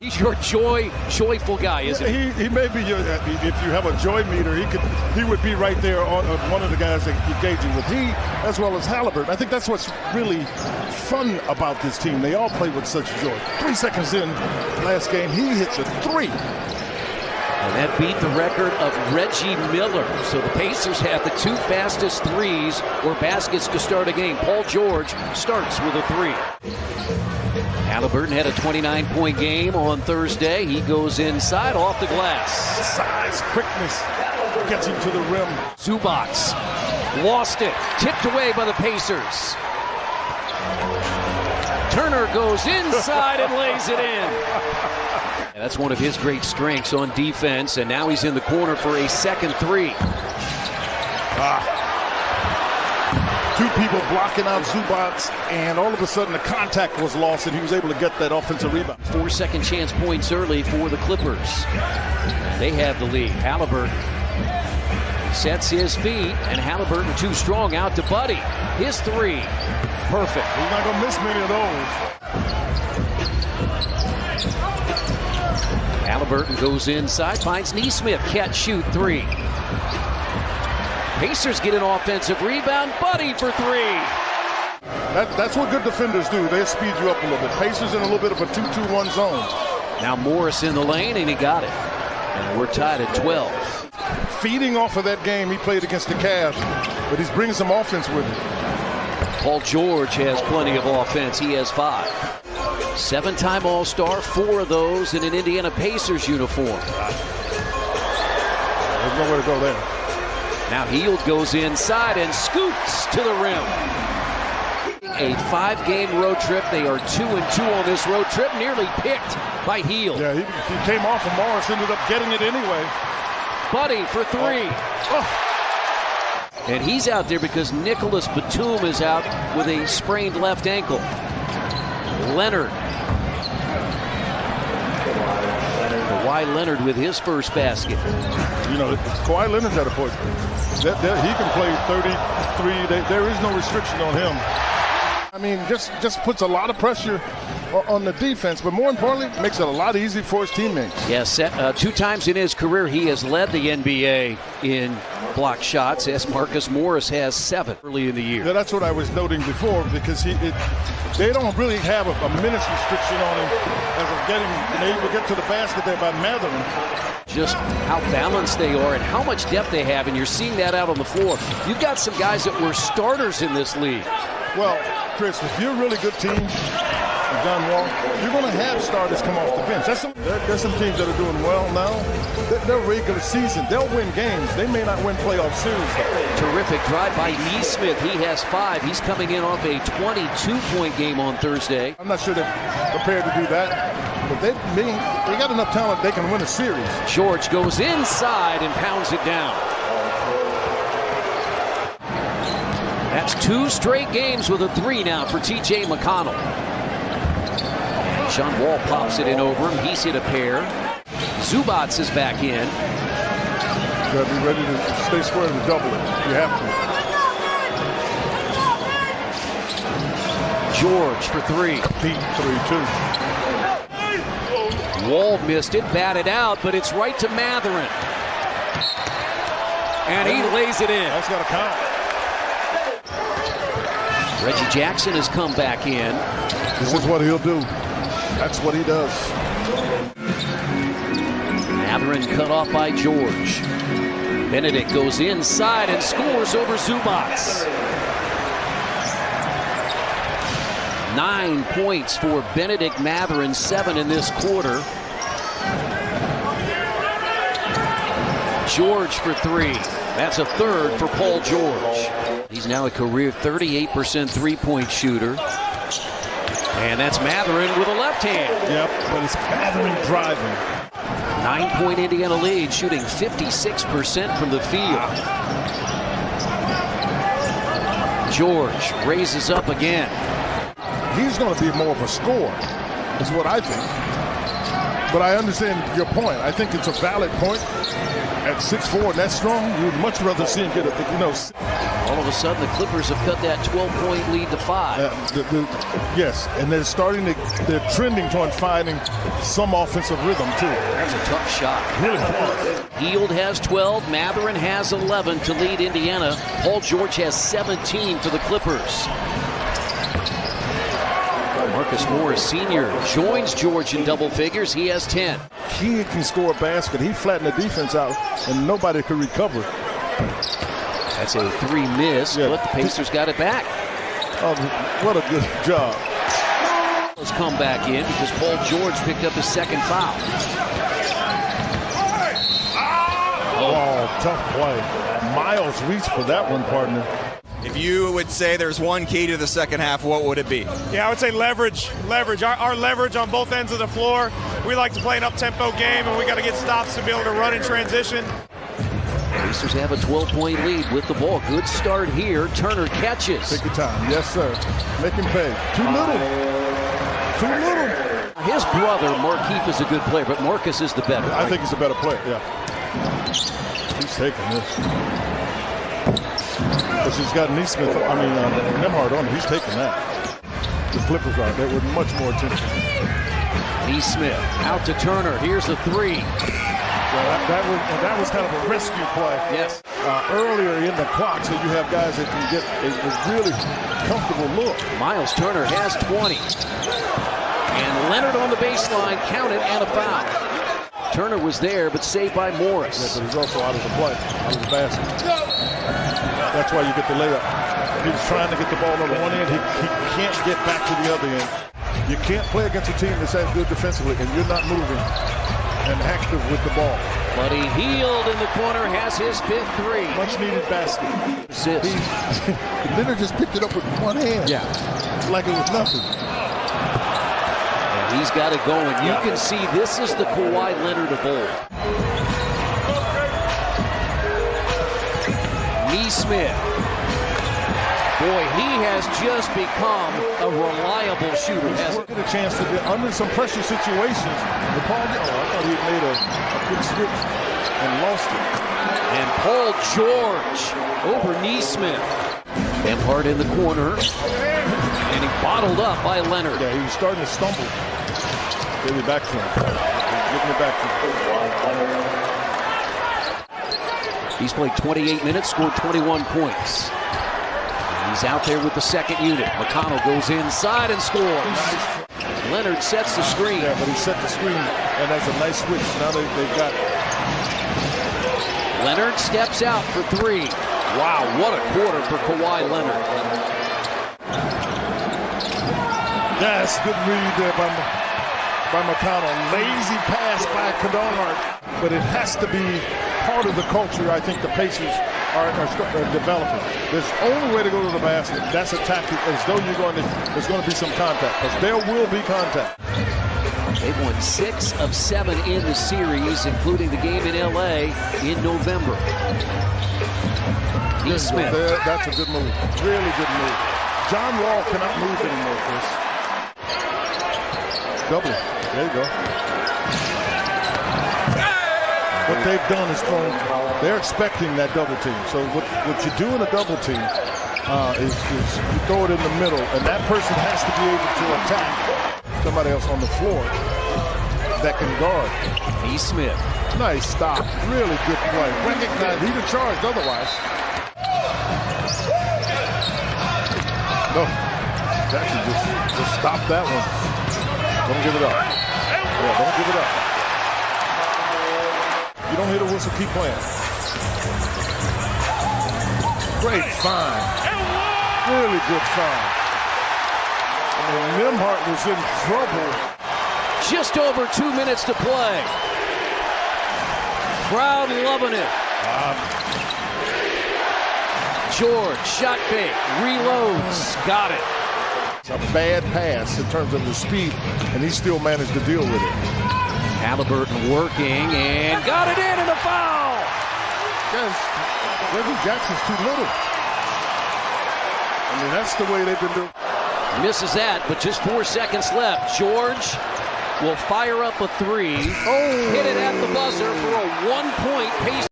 He's your joyful guy, isn't he? He may be your, if you have a joy meter, he would be right there on one of the guys that you're gauging with. He, as well as Halliburton. I think that's what's really fun about this team. They all play with such joy. 3 seconds in last game, he hits a three. And that beat the record of Reggie Miller. So the Pacers have the 2 fastest threes or baskets to start a game. Paul George starts with a 3. Halliburton had a 29-point game on Thursday. He goes inside off the glass. Size, quickness, gets him to the rim. Zubac lost it, tipped away by the Pacers. Turner goes inside and lays it in. That's one of his great strengths on defense, and now he's in the corner for a second 3. Two people blocking out Zubac, and all of a sudden the contact was lost, and he was able to get that offensive rebound. 4 second chance points early for the Clippers. They have the lead. Halliburton sets his feet, and Halliburton too strong out to Buddy. His 3. Perfect. He's not going to miss many of those. Halliburton goes inside, finds Nesmith. Catch, shoot, 3. Pacers get an offensive rebound. Buddy for 3. That's what good defenders do. They speed you up a little bit. Pacers in a little bit of a 2-2-1 zone. Now Morris in the lane, and he got it. And we're tied at 12. Feeding off of that game he played against the Cavs, but he's bringing some offense with him. Paul George has plenty of offense. He has 5. 7-time All-Star, 4 of those in an Indiana Pacers uniform. There's nowhere to go there. Now Hield goes inside and scoots to the rim. A 5-game road trip. They are 2-2 on this road trip, nearly picked by Hield. Yeah, he came off and Morris ended up getting it anyway. Buddy for 3. And he's out there because Nicholas Batum is out with a sprained left ankle. Leonard. Kawhi Leonard with his first basket. You know, Kawhi Leonard's at a point. He can play 33. There is no restriction on him. I mean, just puts a lot of pressure on the defense, but more importantly, makes it a lot easier for his teammates. Yes, 2 times in his career, he has led the NBA in block shots, as Marcus Morris has 7 early in the year. Yeah, that's what I was noting before, because they don't really have a minutes restriction on him as of being able to get to the basket there by Mathurin. Just how balanced they are and how much depth they have, and you're seeing that out on the floor. You've got some guys that were starters in this league. Well, Chris, if you're a really good team, John Wall, you're going to have starters come off the bench. There's some teams that are doing well now. They're regular season. They'll win games. They may not win playoff series, though. Terrific drive by Nesmith. He has 5. He's coming in off a 22-point game on Thursday. I'm not sure they're prepared to do that, but they got enough talent they can win a series. George goes inside and pounds it down. That's 2 straight games with a 3 now for T.J. McConnell. And John Wall pops it in over him. He's hit a pair. Zubac is back in. You got to be ready to stay square and double it if you have to. George for 3. Pete 3-2. Wall missed it, batted out, but it's right to Mathurin. And he lays it in. That's got to count. Reggie Jackson has come back in. This is what he'll do. That's what he does. Mathurin cut off by George. Benedict goes inside and scores over Zubac. 9 points for Benedict Mathurin, 7 in this quarter. George for 3. That's a 3rd for Paul George. He's now a career 38% three-point shooter. And that's Mathurin with a left hand. Yep, but it's Mathurin driving. 9-point Indiana lead, shooting 56% from the field. George raises up again. He's going to be more of a scorer, is what I think. But I understand your point. I think it's a valid point. At 6'4" and that strong, you would much rather see him get a, All of a sudden, the Clippers have cut that 12-point lead to 5. Yes, and they're trending toward finding some offensive rhythm, too. That's a tough shot. Really hard. Hield has 12. Mathurin has 11 to lead Indiana. Paul George has 17 for the Clippers. Marcus Morris Sr. joins George in double figures. He has 10. He can score a basket. He flattened the defense out, and nobody could recover. That's a 3 miss, Yeah. but the Pacers got it back. Oh, what a good job. Let's come back in because Paul George picked up his second foul. Oh, tough play. Miles reached for that one, partner. If you would say there's one key to the second half, what would it be? Yeah, I would say leverage. Our leverage on both ends of the floor. We like to play an up-tempo game, and we got to get stops to be able to run in transition. Pacers have a 12-point lead with the ball. Good start here. Turner catches. Take your time. Yes, sir. Make him pay. Too little. Too little. His brother, Markieff, is a good player, but Marcus is the better. I think he's a better player, yeah. He's taking this. Because he's got Nembhard on him. He's taking that. The Clippers are. They were much more attention. Nesmith out to Turner. Here's the 3. Well, that was kind of a rescue play. Yes. Earlier in the clock, so you have guys that can get a really comfortable look. Miles Turner has 20. And Leonard on the baseline, counted, and a foul. Turner was there, but saved by Morris. Yeah, but he's also out of the play, out of the basket. That's why you get the layup. He's trying to get the ball over one end. He can't get back to the other end. You can't play against a team that's as good defensively, and you're not moving and active with the ball. But he Hield in the corner, has his 5th 3. Much needed basket. Assist. Leonard just picked it up with one hand. Yeah. Like it was nothing. And he's got it going. You can see this is the Kawhi Leonard of old. Nesmith. Boy, he has just become a reliable shooter. He's get a chance to get under some pressure situations. I thought he made a quick switch and lost it. And Paul George over Nesmith. Nembhard in the corner. And he bottled up by Leonard. Yeah, he was starting to stumble. Give it back to him. Giving it back to him. He's played 28 minutes, scored 21 points. He's out there with the second unit. McConnell goes inside and scores. Nice. Leonard sets the screen. Yeah, but he set the screen, and that's a nice switch. Now they've got it. Leonard steps out for 3. Wow, what a quarter for Kawhi Leonard. That's good read there by McConnell. Lazy pass by Kennard, but it has to be part of the culture I think the Pacers are developing. There's only way to go to the basket. That's a tactic, as though there's going to be some contact, because there will be contact. They've won 6 of 7 in the series, including the game in L.A. in November. Nesmith. That's a good move. Really good move. John Wall cannot move anymore, Chris. Double. There you go. What they've done is they're expecting that double team. So what you do in a double team is you throw it in the middle, and that person has to be able to attack somebody else on the floor that can guard. Nesmith. Nice stop. Really good play. Recognize he'd have charged otherwise. No. Jackson just stop that one. Don't give it up. Yeah, don't give it up. You don't hear the whistle, keep playing. Great find. Really good find. And Nembhard was in trouble. Just over 2 minutes to play. Crowd loving it. George, shot fake, reloads, got it. It's a bad pass in terms of the speed, and he still managed to deal with it. Halliburton working and got it in, and a foul. Guys, Reggie Jackson's too little. I mean, that's the way they've been doing. Misses that, but just 4 seconds left. George will fire up a 3. Oh. Hit it at the buzzer for a 1-point pace.